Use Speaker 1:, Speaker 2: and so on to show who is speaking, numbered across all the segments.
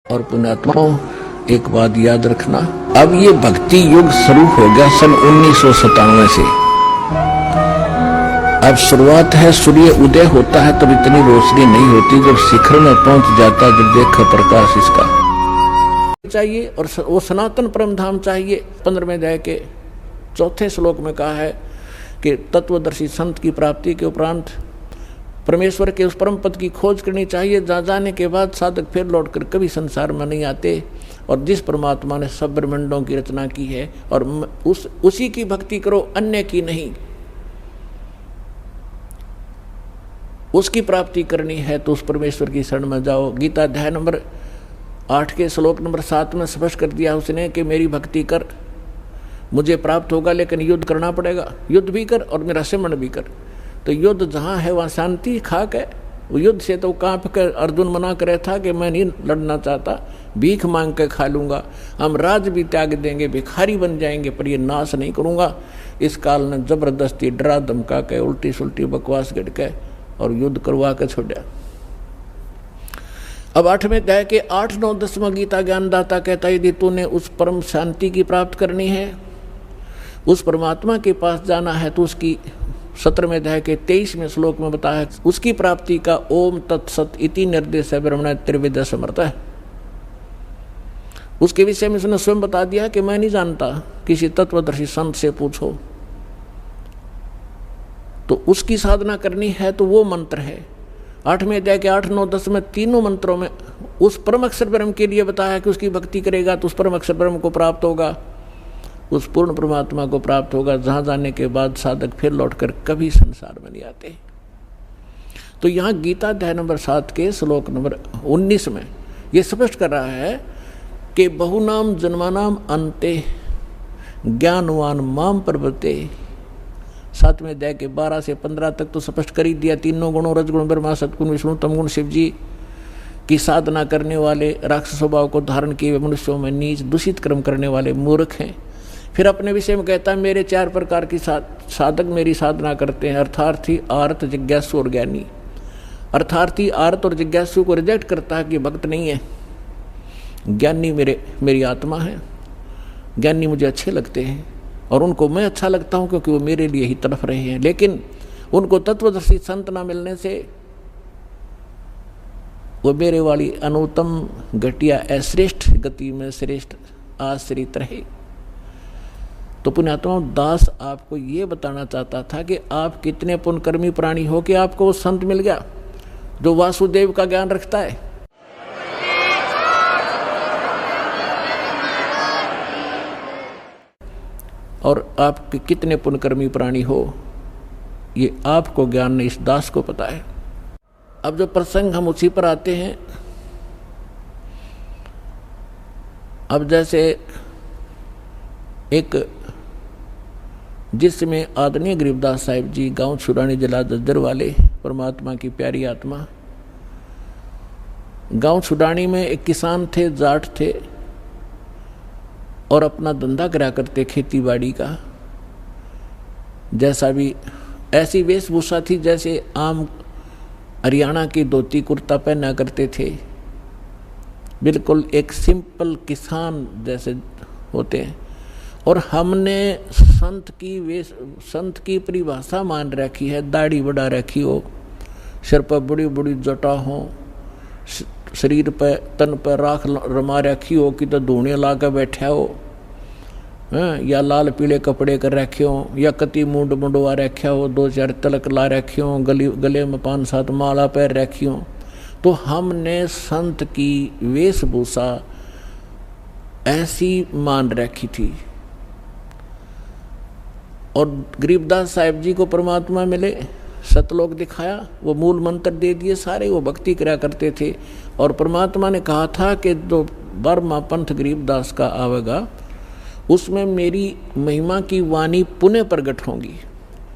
Speaker 1: और पुण्यात्माओं, एक बात याद रखना, अब ये भक्ति युग शुरू हो गया सन 1997 से। अब शुरुआत है, सूर्य उदय होता है तब इतनी रोशनी नहीं होती, जब शिखर में पहुंच जाता है, जब देखा प्रकाश इसका चाहिए। और वो सनातन परम धाम चाहिए। 15वें अध्याय के 4थे श्लोक में कहा है कि तत्वदर्शी संत की प्राप्ति के उपरांत परमेश्वर के उस परम पद की खोज करनी चाहिए, जहाँ जाने के बाद साधक फिर लौटकर कभी संसार में नहीं आते। और जिस परमात्मा ने सब ब्रह्मांडों की रचना की है, और उसी की भक्ति करो, अन्य की नहीं। उसकी प्राप्ति करनी है तो उस परमेश्वर की शरण में जाओ। गीता अध्याय नंबर 8 के श्लोक नंबर 7 में स्पष्ट कर दिया उसने कि मेरी भक्ति कर, मुझे प्राप्त होगा, लेकिन युद्ध करना पड़ेगा। युद्ध भी कर और मेरा सिमरण भी कर। तो युद्ध जहाँ है वहाँ शांति खाक है। वो युद्ध से तो कांप कर अर्जुन मना करे था कि मैं नहीं लड़ना चाहता, भीख मांग के खा लूँगा, हम राज भी त्याग देंगे, भिखारी बन जाएंगे, पर ये नाश नहीं करूँगा। इस काल ने जबरदस्ती डरा धमका के उल्टी सुल्टी बकवास गढ़ के और युद्ध करवा के छोड़ा। अब 8वें अध्याय के 8, 9, 10वां गीता ज्ञानदाता कहता है, यदि तूने उस परम शांति की प्राप्त करनी है, उस परमात्मा के पास जाना है, तो उसकी 17वें अध्याय के 23वें श्लोक में बताया उसकी प्राप्ति का ओम तत्सत इति निर्देश है ब्रह्मण त्रिविद समर्थ है। उसके विषय में उसने स्वयं बता दिया कि मैं नहीं जानता, किसी तत्वदर्शी संत से पूछो। तो उसकी साधना करनी है तो वो मंत्र है। 8वें अध्याय के 8, 9, 10 में तीनों मंत्रों में उस परम अक्षर ब्रह्म के लिए बताया कि उसकी भक्ति करेगा तो उस परम अक्षर ब्रह्म को प्राप्त होगा, उस पूर्ण परमात्मा को प्राप्त होगा, जहाँ जाने के बाद साधक फिर लौटकर कभी संसार में नहीं आते। तो यहाँ गीता अध्याय नंबर 7 के श्लोक नंबर 19 में ये स्पष्ट कर रहा है कि बहुनाम जन्मानाम अंते ज्ञानवान माम प्रवर्ते। 7वें अध्याय के 12 से 15 तक तो स्पष्ट कर ही दिया। तीनों गुणों रजगुण ब्रह्मा सतगुण विष्णु तमगुण शिव जी की साधना करने वाले राक्षस स्वभाव को धारण किए हुए मनुष्यों में नीच दूषित कर्म करने वाले मूर्ख हैं। फिर अपने विषय में कहता है, मेरे 4 प्रकार की साधक मेरी साधना करते हैं, अर्थार्थी, आर्त, जिज्ञासु और ज्ञानी। अर्थार्थी, आर्त और जिज्ञासु को रिजेक्ट करता है कि भक्त नहीं है। ज्ञानी मेरी आत्मा है, ज्ञानी मुझे अच्छे लगते हैं और उनको मैं अच्छा लगता हूँ क्योंकि वो मेरे लिए ही तड़फ रहे हैं। लेकिन उनको तत्वदर्शी संत ना मिलने से वो मेरे वाली अनुत्तम घटिया अश्रेष्ठ गति में श्रेष्ठ आश्रित रहे। तो पुण्यात्मा दास आपको ये बताना चाहता था कि आप कितने पुण्यकर्मी प्राणी हो कि आपको वो संत मिल गया जो वासुदेव का ज्ञान रखता है। और आप कितने पुण्यकर्मी प्राणी हो, ये आपको ज्ञान नहीं, इस दास को पता है। अब जो प्रसंग हम उसी पर आते हैं। अब जैसे एक जिसमें आदरणीय गरीबदास साहिब जी गांव छुरानी जिला दद्दर वाले, परमात्मा की प्यारी आत्मा, गांव छुरानी में एक किसान थे, जाट थे और अपना धंधा करा करते खेती बाड़ी का। जैसा भी ऐसी वेशभूषा थी जैसे आम हरियाणा की धोती कुर्ता पहना करते थे, बिल्कुल एक सिंपल किसान जैसे होते हैं। और हमने संत की परिभाषा मान रखी है, दाढ़ी बढ़ा रखी हो, सिर पर बड़ी बड़ी जटा हो, शरीर पर तन पर राख रमा रखी हो कि तो धूणे ला कर बैठा हो, या लाल पीले कपड़े कर रखे हो, या कति मुंड मुंडवा रखा हो, 2-4 तलक ला रखे हो, गले में 5-7 माला पैर रखी हो। तो हमने संत की वेशभूषा ऐसी मान रखी थी। और गरीबदास साहिब जी को परमात्मा मिले, सतलोक दिखाया, वो मूल मंत्र दे दिए सारे, वो भक्ति करा करते थे। और परमात्मा ने कहा था कि जो 12वां पंथ गरीबदास का आवेगा उसमें मेरी महिमा की वाणी पुनः प्रकट होंगी।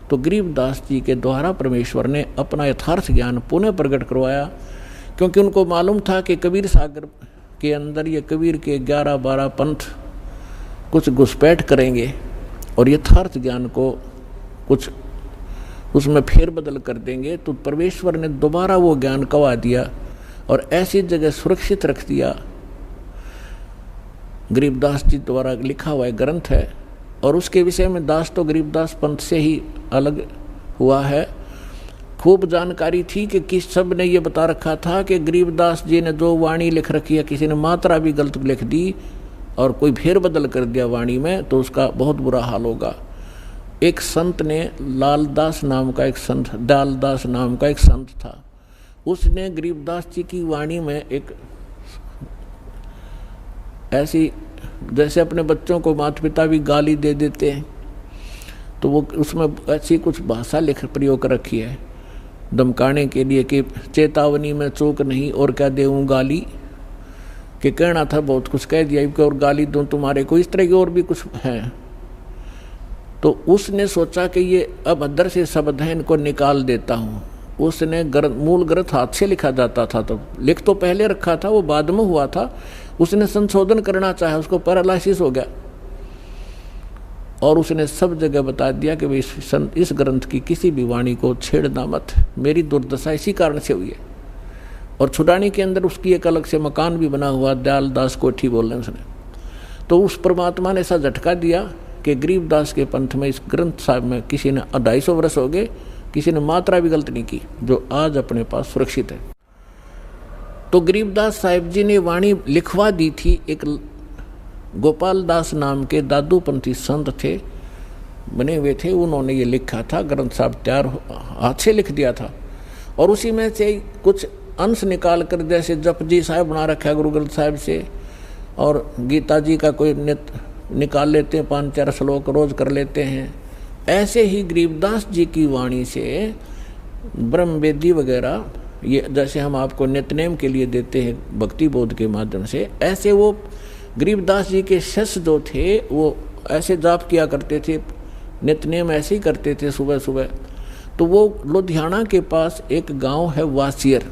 Speaker 1: तो गरीबदास जी के द्वारा परमेश्वर ने अपना यथार्थ ज्ञान पुनः प्रकट करवाया, क्योंकि उनको मालूम था कि कबीर सागर के अंदर ये कबीर के 11-12 पंथ कुछ घुसपैठ करेंगे और यथार्थ ज्ञान को कुछ उसमें फेरबदल कर देंगे। तो परमेश्वर ने दोबारा वो ज्ञान कवा दिया और ऐसी जगह सुरक्षित रख दिया गरीबदास जी द्वारा लिखा हुआ एक ग्रंथ है, और उसके विषय में दास तो गरीबदास पंथ से ही अलग हुआ है। खूब जानकारी थी कि किस सब ने ये बता रखा था कि गरीबदास जी ने जो वाणी लिख रखी है, किसी ने मात्रा भी गलत लिख दी और कोई फेर बदल कर दिया वाणी में, तो उसका बहुत बुरा हाल होगा। एक संत ने लालदास नाम का एक संत, दालदास नाम का एक संत था, उसने गरीबदास जी की वाणी में एक ऐसी, जैसे अपने बच्चों को माता पिता भी गाली दे देते हैं, तो वो उसमें ऐसी कुछ भाषा लिख प्रयोग कर रखी है धमकाने के लिए कि चेतावनी में चूक नहीं और क्या देऊं गाली, कि कहना था बहुत कुछ कह दिया कि और गाली दूं तुम्हारे को, इस तरह की और भी कुछ है। तो उसने सोचा कि ये अभद्र से शब्द हैं, इनको निकाल देता हूँ। उसने मूल ग्रंथ हाथ से लिखा जाता था, तो लिख तो पहले रखा था, वो बाद में हुआ था, उसने संशोधन करना चाहा, उसको पैरालिसिस हो गया, और उसने सब जगह बता दिया कि इस ग्रंथ की किसी भी वाणी को छेड़ना मत, मेरी दुर्दशा इसी कारण से हुई है। और छुड़ानी के अंदर उसकी एक अलग से मकान भी बना हुआ, दयालदास कोठी बोल रहे हैं उसने। तो उस परमात्मा ने ऐसा झटका दिया कि गरीबदास के पंथ में, इस ग्रंथ साहब में किसी ने 250 वर्ष हो गए, किसी ने मात्रा भी गलत नहीं की, जो आज अपने पास सुरक्षित है। तो गरीबदास साहिब जी ने वाणी लिखवा दी थी, एक गोपाल दास नाम के दादूपंथी संत थे, बने हुए थे, उन्होंने ये लिखा था, ग्रंथ साहब तैयार हाथ से लिख दिया था। और उसी में से कुछ अंश निकाल कर, जैसे जपजी साहब बना रखा है गुरु ग्रंथ साहब से, और गीता जी का कोई नित्य निकाल लेते हैं, 5-4 श्लोक रोज कर लेते हैं। ऐसे ही गरीबदास जी की वाणी से ब्रह्म वेदी वगैरह, ये जैसे हम आपको नित्यनेम के लिए देते हैं भक्ति बोध के माध्यम से, ऐसे वो गरीबदास जी के शिष्य जो थे वो ऐसे जाप किया करते थे, नित्यनेम ऐसे ही करते थे सुबह सुबह। तो वो लुधियाना के पास एक गांव है वासियर,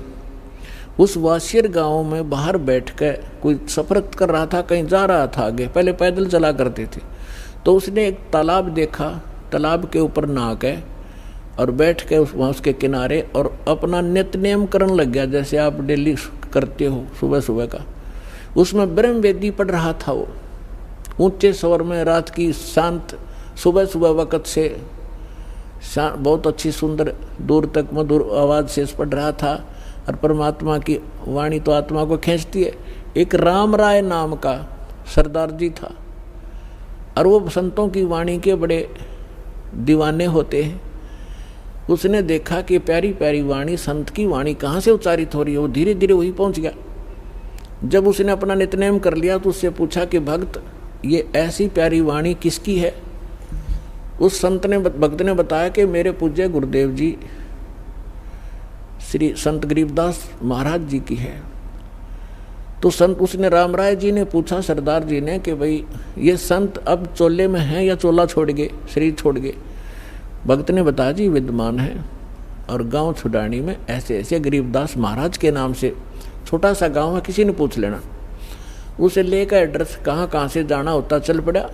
Speaker 1: उस वासियर गांव में बाहर बैठ कर कोई सफर कर रहा था, कहीं जा रहा था आगे, पहले पैदल चला करते थे। तो उसने एक तालाब देखा, तालाब के ऊपर नहा के और बैठ के वहाँ उसके किनारे और अपना नित्यनेम करने लग गया, जैसे आप डेली करते हो सुबह सुबह का। उसमें ब्रह्म वेदी पढ़ रहा था वो, ऊंचे स्वर में, रात की शांत सुबह सुबह वक़्त से बहुत अच्छी सुंदर दूर तक मधुर आवाज़ से पढ़ रहा था। और परमात्मा की वाणी तो आत्मा को खींचती है। एक राम राय नाम का सरदार जी था, और वो संतों की वाणी के बड़े दीवाने होते हैं। उसने देखा कि प्यारी प्यारी वाणी, संत की वाणी कहाँ से उच्चारित हो रही है, वो धीरे धीरे वहीं पहुँच गया। जब उसने अपना नित्यनेम कर लिया तो उससे पूछा कि भक्त, ये ऐसी प्यारी वाणी किसकी है? उस भक्त ने बताया कि मेरे पूज्य गुरुदेव जी श्री संत गरीबदास महाराज जी की है। तो उसने राम राय जी ने पूछा सरदार जी ने कि भाई ये संत अब चोले में हैं या चोला छोड़ गए, शरीर छोड़ गए? भक्त ने बताया जी विद्यमान है, और गांव छुडानी में ऐसे ऐसे गरीबदास महाराज के नाम से छोटा सा गांव है, किसी ने पूछ लेना। उसे लेकर एड्रेस कहाँ कहाँ से जाना होता चल पड़ा।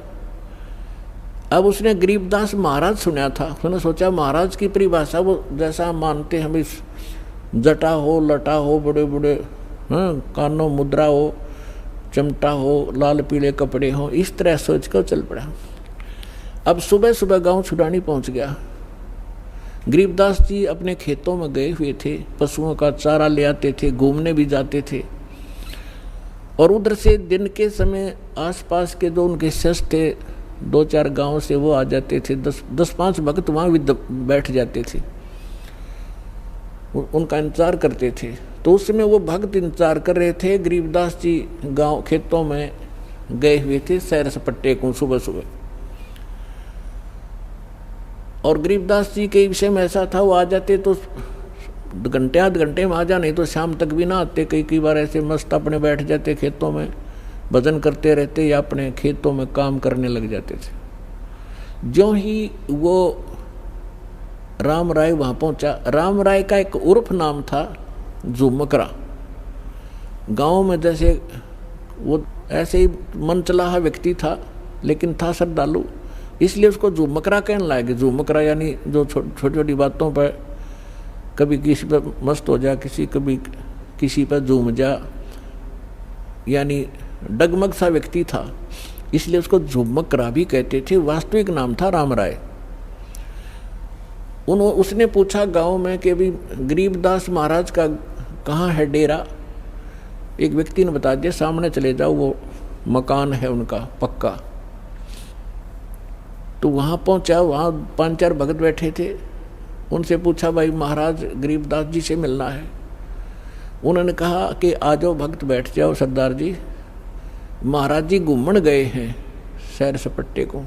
Speaker 1: अब उसने गरीबदास महाराज सुना था, उसने सोचा महाराज की परिभाषा वो जैसा मानते हैं, इस जटा हो, लटा हो, बड़े बड़े कानों मुद्रा हो, चमटा हो, लाल पीले कपड़े हो, इस तरह सोच कर चल पड़ा। अब सुबह सुबह गांव छुडानी पहुंच गया। गरीबदास जी अपने खेतों में गए हुए थे, पशुओं का चारा ले आते थे, घूमने भी जाते थे। और उधर से दिन के समय आसपास के जो उनके शिष्य थे 2-4 गांव से, वो आ जाते थे। 10-5 भक्त वहाँ भी बैठ जाते थे, उनका इंतजार करते थे। तो उस समय वो भक्त इंतजार कर रहे थे। गरीबदास जी गांव खेतों में गए हुए थे सैर सपट्टे को सुबह सुबह। और गरीबदास जी के विषय में ऐसा था, वो आ जाते तो घंटे आध घंटे में आ जा, नहीं तो शाम तक भी ना आते। कई बार ऐसे मस्त अपने बैठ जाते खेतों में, भजन करते रहते या अपने खेतों में काम करने लग जाते थे। ज्यों ही वो राम राय वहाँ पहुँचा, राम राय का एक उर्फ नाम था झुमकरा। गांव में जैसे वो ऐसे ही मनचलाहा व्यक्ति था, लेकिन था श्रद्धालु, इसलिए उसको झुमकरा कहने लगे। झुमकरा यानी जो छोटी छोटी बातों पर कभी किसी पर मस्त हो जा, कभी किसी पर झूम जा, यानी डगमग सा व्यक्ति था, इसलिए उसको झुमकरा भी कहते थे। वास्तविक नाम था राम राय। उसने पूछा गांव में कि अभी गरीबदास महाराज का कहाँ है डेरा। एक व्यक्ति ने बता दिया, सामने चले जाओ, वो मकान है उनका पक्का। तो वहाँ पहुँचा, वहाँ 5-4 भगत बैठे थे। उनसे पूछा, भाई महाराज गरीबदास जी से मिलना है। उन्होंने कहा कि आ जाओ भक्त, बैठ जाओ सरदार जी, महाराज जी घूमन गए हैं सैर सपट्टे को।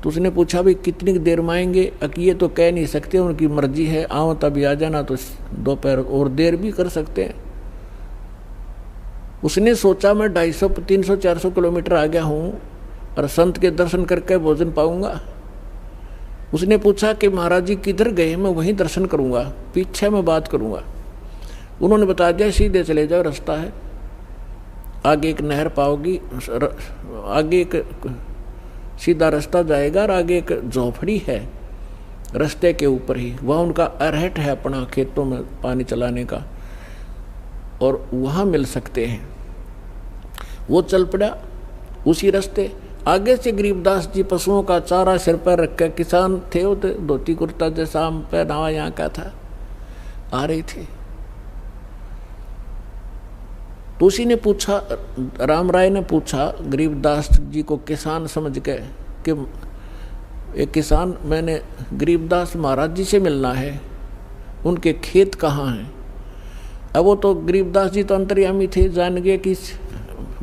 Speaker 1: तो उसने पूछा, भाई कितनी देर में आएंगे। ये तो कह नहीं सकते, उनकी मर्जी है, आओ तभी आ जाना, तो दोपहर और देर भी कर सकते हैं। उसने सोचा मैं 250, 300, 400 किलोमीटर आ गया हूँ और संत के दर्शन करके भोजन पाऊंगा। उसने पूछा कि महाराज जी किधर गए, मैं वहीं दर्शन करूंगा, पीछे मैं बात करूंगा। उन्होंने बता दिया, सीधे चले जाओ, रास्ता है, आगे एक नहर पाओगी, आगे एक सीधा रास्ता जाएगा और आगे एक झोपड़ी है रास्ते के ऊपर ही, वहाँ उनका अरहट है अपना खेतों में पानी चलाने का, और वहाँ मिल सकते हैं। वो चल पड़ा उसी रास्ते। आगे से गरीबदास जी पशुओं का चारा सिर पर रख कर, किसान थे वो, तो धोती कुर्ता जैसा पहनावा यहाँ का था, आ रहे थे। तो उसी ने पूछा, राम राय ने पूछा गरीबदास जी को किसान समझ के कि एक किसान, मैंने गरीबदास महाराज जी से मिलना है, उनके खेत कहाँ हैं। अब वो तो गरीबदास जी तो अंतर्यामी थे, जान गए कि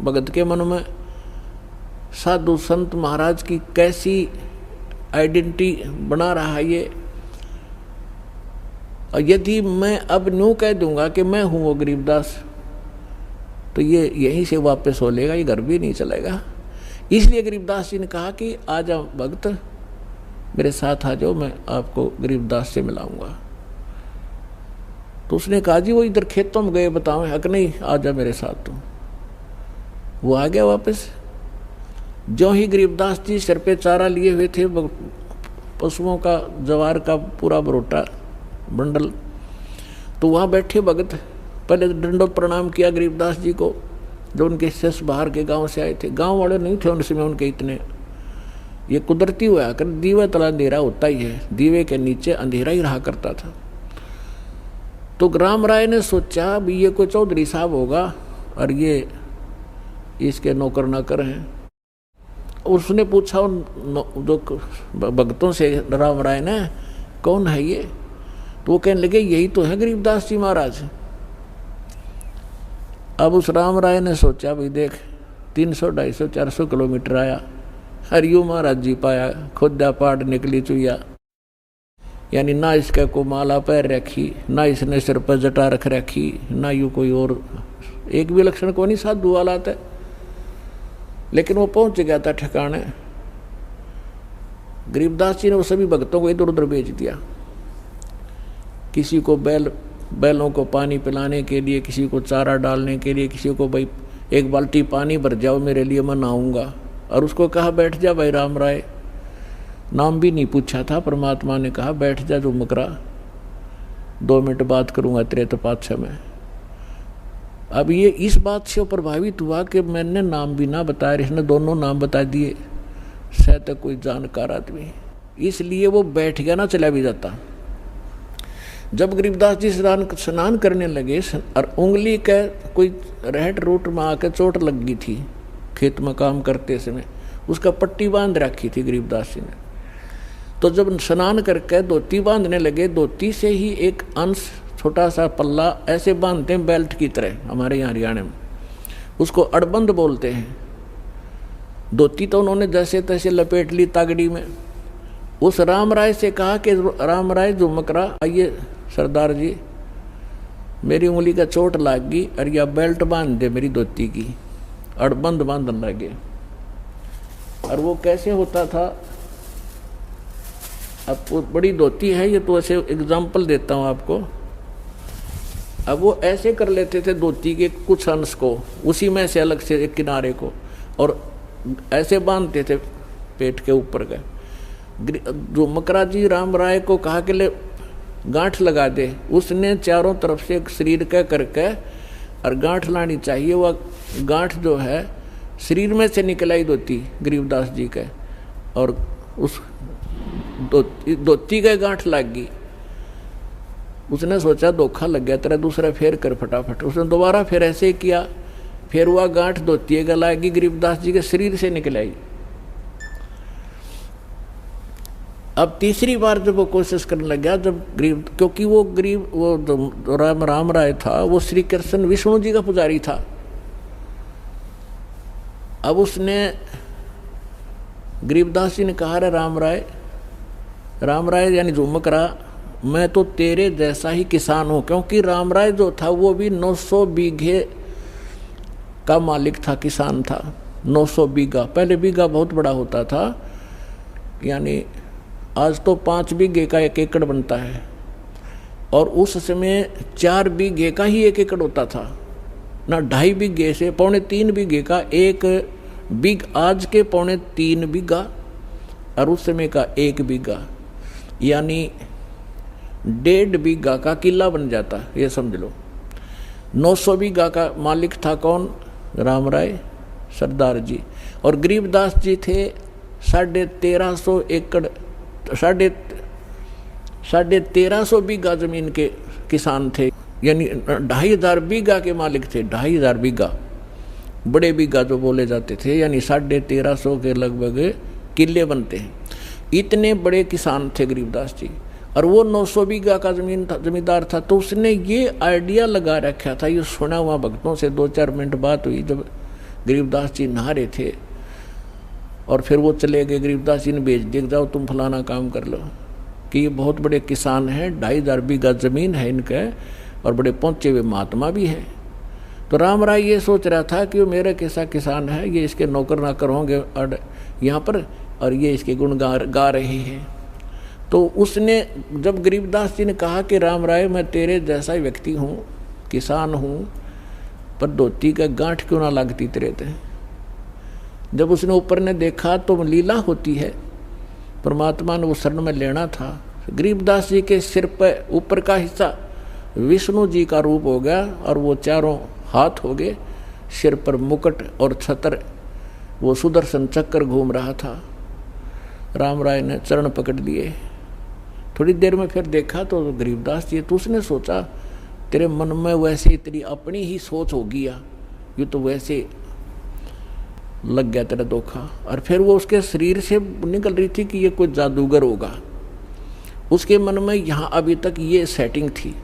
Speaker 1: भगत के मन में साधु संत महाराज की कैसी आइडेंटिटी बना रहा है ये। और यदि मैं अब न्यू कह दूंगा कि मैं हूँ वो गरीबदास, तो ये यहीं से वापस हो लेगा, ये घर भी नहीं चलेगा। इसलिए गरीबदास जी ने कहा कि आ जाओ भक्त, मेरे साथ आ जाओ, मैं आपको गरीबदास से मिलाऊंगा। तो उसने कहा, जी वो इधर खेतों में गए, बताओ। हक नहीं, आ जा मेरे साथ तुम। वो आ गया वापस। जो ही गरीबदास जी सिर पे चारा लिए हुए थे, पशुओं का जवार का पूरा बरोटा बंडल, तो वहाँ बैठे भगत पहले दंडोत प्रणाम किया गरीबदास जी को, जो उनके शिष्य बाहर के गांव से आए थे। गांव वाले नहीं थे उनसे में उनके इतने, ये कुदरती हुआ कर, दीवा तला अंधेरा होता ही है, दीवे के नीचे अंधेरा ही रहा करता था। तो राम राय ने सोचा भी ये कोई चौधरी साहब होगा और ये इसके नौकर नाकर हैं। उसने पूछा उन जो भक्तों से राम राय ने, कौन है ये। तो वो कहने लगे, यही तो है गरीबदास जी महाराज। अब उस राम राय ने सोचा, भाई देख 300, 250, 400 किलोमीटर आया, हरियो महाराज जी पाया, खुदा पाड़ निकली चुया। यानी ना इसका को माला पैर रखी, ना इसने सिर पर जटा रख रखी, ना यू कोई और एक भी लक्षण को नहीं साधु वाला था। लेकिन वो पहुंच गया था ठिकाने। गरीबदास जी ने वो सभी भक्तों को इधर उधर भेज दिया, किसी को बैलों को पानी पिलाने के लिए, किसी को चारा डालने के लिए, किसी को भाई 1 बाल्टी पानी भर जाओ मेरे लिए, मैं नहाऊंगा। और उसको कहा बैठ जा भाई राम राय, नाम भी नहीं पूछा था, परमात्मा ने कहा बैठ जा जो मुकरा, 2 मिनट बात करूंगा तेरे तो पातशाह में। अब ये इस बात से प्रभावित हुआ कि मैंने नाम भी ना बताया, इसने दोनों नाम बता दिए, शायद कोई जानकार आदमी, इसलिए वो बैठ गया, ना चला भी जाता। जब गरीबदास जी स्नान करने लगे और उंगली के कोई रहट रूट में आकर चोट लग गई थी, खेत में काम करते समय उसका पट्टी बांध रखी थी गरीबदास जी ने। तो जब स्नान करके धोती बांधने लगे, धोती से ही एक अंश छोटा सा पल्ला ऐसे बांधते हैं बेल्ट की तरह, हमारे यहाँ हरियाणा में उसको अड़बंद बोलते हैं। धोती तो उन्होंने जैसे तैसे लपेट ली तागड़ी में। उस राम राय से कहा कि राम राय झुमकरा, आइए सरदार जी, मेरी उंगली का चोट लग गई और यह बेल्ट बांध दे मेरी धोती की। अड़बंद बांधने लगे। और वो कैसे होता था, अब वो बड़ी धोती है ये, तो ऐसे एग्जाम्पल देता हूँ आपको। अब वो ऐसे कर लेते थे धोती के कुछ अंश को, उसी में से अलग से एक किनारे को, और ऐसे बांधते थे पेट के ऊपर का। झुमकरा जी राम राय को कहा कि ले गांठ लगा दे। उसने चारों तरफ से एक शरीर का करके और गांठ लानी चाहिए, वह गांठ जो है शरीर में से निकल आई धोती गरीबदास जी के, और उस धोती के गांठ लग गई। उसने सोचा धोखा लग गया तेरा, दूसरा फेर कर फटाफट। उसने दोबारा फिर ऐसे किया, फिर वह गांठ धोती के लागी गरीबदास जी के शरीर से निकल आई। अब तीसरी बार जब वो कोशिश करने लग गया, जब क्योंकि वो राम राय था, वो श्री कृष्ण विष्णु जी का पुजारी था। अब उसने गरीबदास जी ने कहा, रे राम राय यानी झुमकरा, मैं तो तेरे जैसा ही किसान हूं। क्योंकि राम राय जो था वो भी 900 बीघे का मालिक था, किसान था। 900 बीघा, पहले बीघा बहुत बड़ा होता था, यानी आज तो 5 बीघे का 1 एकड़ बनता है, और उस समय 4 बीघे का ही 1 एकड़ होता था ना। 2.5 बीघे से 3.25 बीघे का 1 बीघा, आज के 3.25 बीघा और उस समय का 1 बीघा, यानी 1.5 बीघा का किला बन जाता, ये समझ लो। 900 बीघा का मालिक था कौन? राम राय सरदार जी। और गरीबदास जी थे 1350 एकड़, 1350 बीघा जमीन के किसान थे, यानी 2500 बीघा के मालिक थे। 2500 बीघा, बड़े बीघा जो बोले जाते थे, यानी 1350 के लगभग किले बनते हैं। इतने बड़े किसान थे गरीबदास जी, और वो 900 बीघा का जमींदार था। तो उसने ये आइडिया लगा रखा था, ये सुना हुआ भक्तों से 2-4 मिनट बात हुई जब गरीबदास जी नहा रहे थे, और फिर वो चले गए। गरीबदास जी ने भेज दिया, जाओ तुम फलाना काम कर लो, कि ये बहुत बड़े किसान हैं, 2500 बीघा जमीन है इनके, और बड़े पहुंचे हुए महात्मा भी हैं। तो राम राय ये सोच रहा था कि वो मेरे कैसा किसान है, ये इसके नौकर नाकर होंगे और यहाँ पर, और ये इसके गुण गा रहे हैं। तो उसने जब गरीबदास जी ने कहा कि राम राय मैं तेरे जैसा ही व्यक्ति हूँ, किसान हूँ, पर धोती का गांठ क्यों ना लगती तेरे थे। जब उसने ऊपर ने देखा तो लीला होती है, परमात्मा ने वो शरण में लेना था। गरीबदास जी के सिर पर ऊपर का हिस्सा विष्णु जी का रूप हो गया, और वो चारों हाथ हो गए, सिर पर मुकुट और छत्र, वो सुदर्शन चक्र घूम रहा था। राम राय ने चरण पकड़ लिए। थोड़ी देर में फिर देखा तो गरीबदास जी, तो उसने सोचा तेरे मन में वैसे तेरी अपनी ही सोच होगी, या ये तो वैसे लग गया तेरा धोखा। और फिर वो उसके शरीर से निकल रही थी कि ये कोई जादूगर होगा, उसके मन में यहाँ अभी तक ये सेटिंग थी।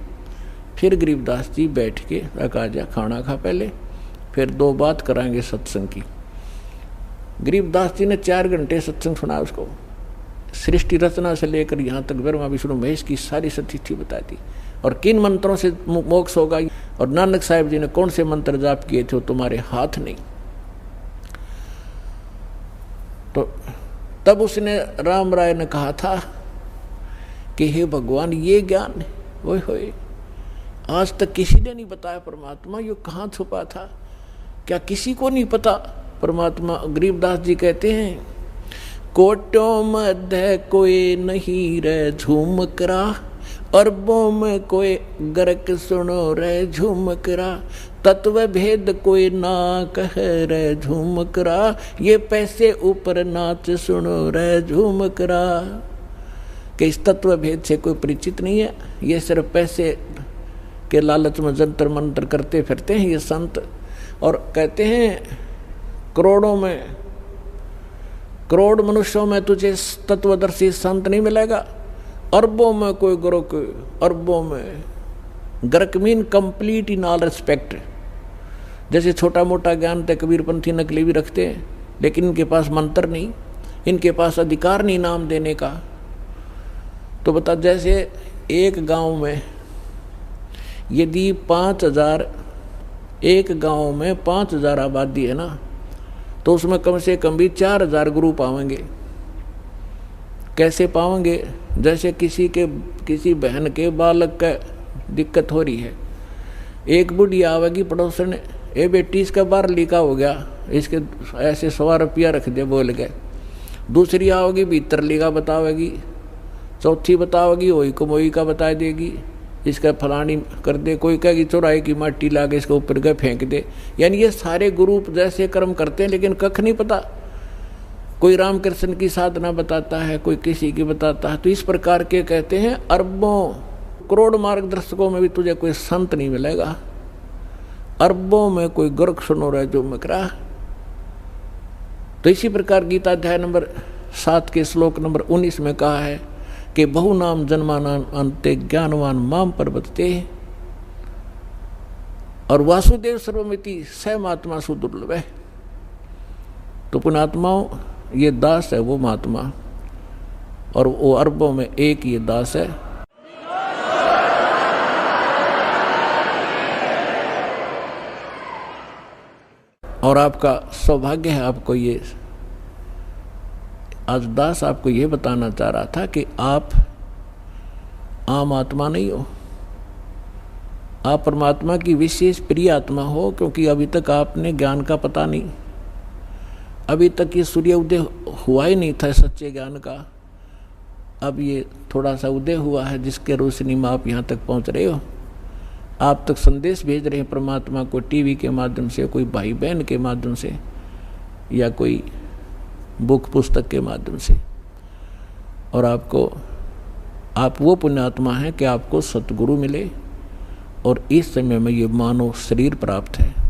Speaker 1: फिर गरीबदास जी बैठ के कहा जा खाना खा पहले, फिर 2 बात कराएंगे सत्संग की। गरीबदास जी ने 4 घंटे सत्संग सुना उसको, सृष्टि रचना से लेकर यहाँ तक ब्रह्मा विष्णु महेश की सारी सतिथि बता दी, और किन मंत्रों से मोक्ष होगा, और नानक साहिब जी ने कौन से मंत्र जाप किए थे वो तुम्हारे हाथ नहीं। तो तब उसने राम राय ने कहा था कि हे भगवान, ये ज्ञान ओए होए आज तक किसी ने नहीं बताया परमात्मा, ये कहाँ छुपा था, क्या किसी को नहीं पता परमात्मा। गरीबदास जी कहते हैं, कोटों मध्य कोई नहीं रे झूमकरा, अरबों में कोई गर्क सुनो रे झूमकरा, तत्व भेद कोई ना कह रे झूमकरा, ये पैसे ऊपर नाच सुनो रे झूमकरा। कि इस तत्व भेद से कोई परिचित नहीं है, ये सिर्फ पैसे के लालच में जंतर मंतर करते फिरते हैं ये संत। और कहते हैं करोड़ मनुष्यों में तुझे तत्वदर्शी संत नहीं मिलेगा, अरबों में कोई गुरुक, अरबों में गर्क mean complete in all respect. जैसे छोटा मोटा ज्ञान तो कबीरपंथी नकली भी रखते हैं, लेकिन इनके पास मंत्र नहीं, इनके पास अधिकार नहीं नाम देने का। तो बता, जैसे एक गांव में यदि 5000, एक गांव में 5000 आबादी है ना, तो उसमें कम से कम भी 4000 गुरु पावेंगे। कैसे पावेंगे? जैसे किसी बहन के बालक का दिक्कत हो रही है, एक बुढ़िया आवेगी पड़ोसन, ए बेटी इसका 12 लीका हो गया, इसके ऐसे 100 रुपया रख दे बोल के। दूसरी आओगी 72 लीका बतावेगी, चौथी बतावेगी वही कमोई का बता देगी, इसका फलानी कर दे, कोई कहे कि चौराहे की माटी ला के इसके ऊपर गए फेंक दे। यानी ये सारे गुरु जैसे कर्म करते हैं, लेकिन कख नहीं पता। कोई रामकृष्ण की साधना बताता है, कोई किसी की बताता है। तो इस प्रकार के कहते हैं अरबों करोड़ मार्गदर्शकों में भी तुझे कोई संत नहीं मिलेगा, अरबों में कोई गर्ग सुनो रहे जो मकरा। तो इसी प्रकार गीता अध्याय नंबर 7 के श्लोक नंबर 19 में कहा है कि बहु नाम जन्मानान अंते ज्ञानवान माम प्रवर्तते। और वासुदेव सर्वमिति स महात्मा सुदुर्लभ है। तो पुण्यात्माओं, ये दास है वो महात्मा, और वो अरबों में एक ये दास है। और आपका सौभाग्य है, आपको ये आज दास आपको ये बताना चाह रहा था कि आप आम आत्मा नहीं हो, आप परमात्मा की विशेष प्रिय आत्मा हो। क्योंकि अभी तक आपने ज्ञान का पता नहीं, अभी तक ये सूर्य उदय हुआ ही नहीं था सच्चे ज्ञान का। अब ये थोड़ा सा उदय हुआ है, जिसके रोशनी में आप यहाँ तक पहुँच रहे हो। आप तक संदेश भेज रहे हैं परमात्मा को, टीवी के माध्यम से, कोई भाई बहन के माध्यम से, या कोई बुक पुस्तक के माध्यम से। और आपको, आप वो पुण्यात्मा हैं कि आपको सतगुरु मिले और इस समय में ये मानव शरीर प्राप्त है।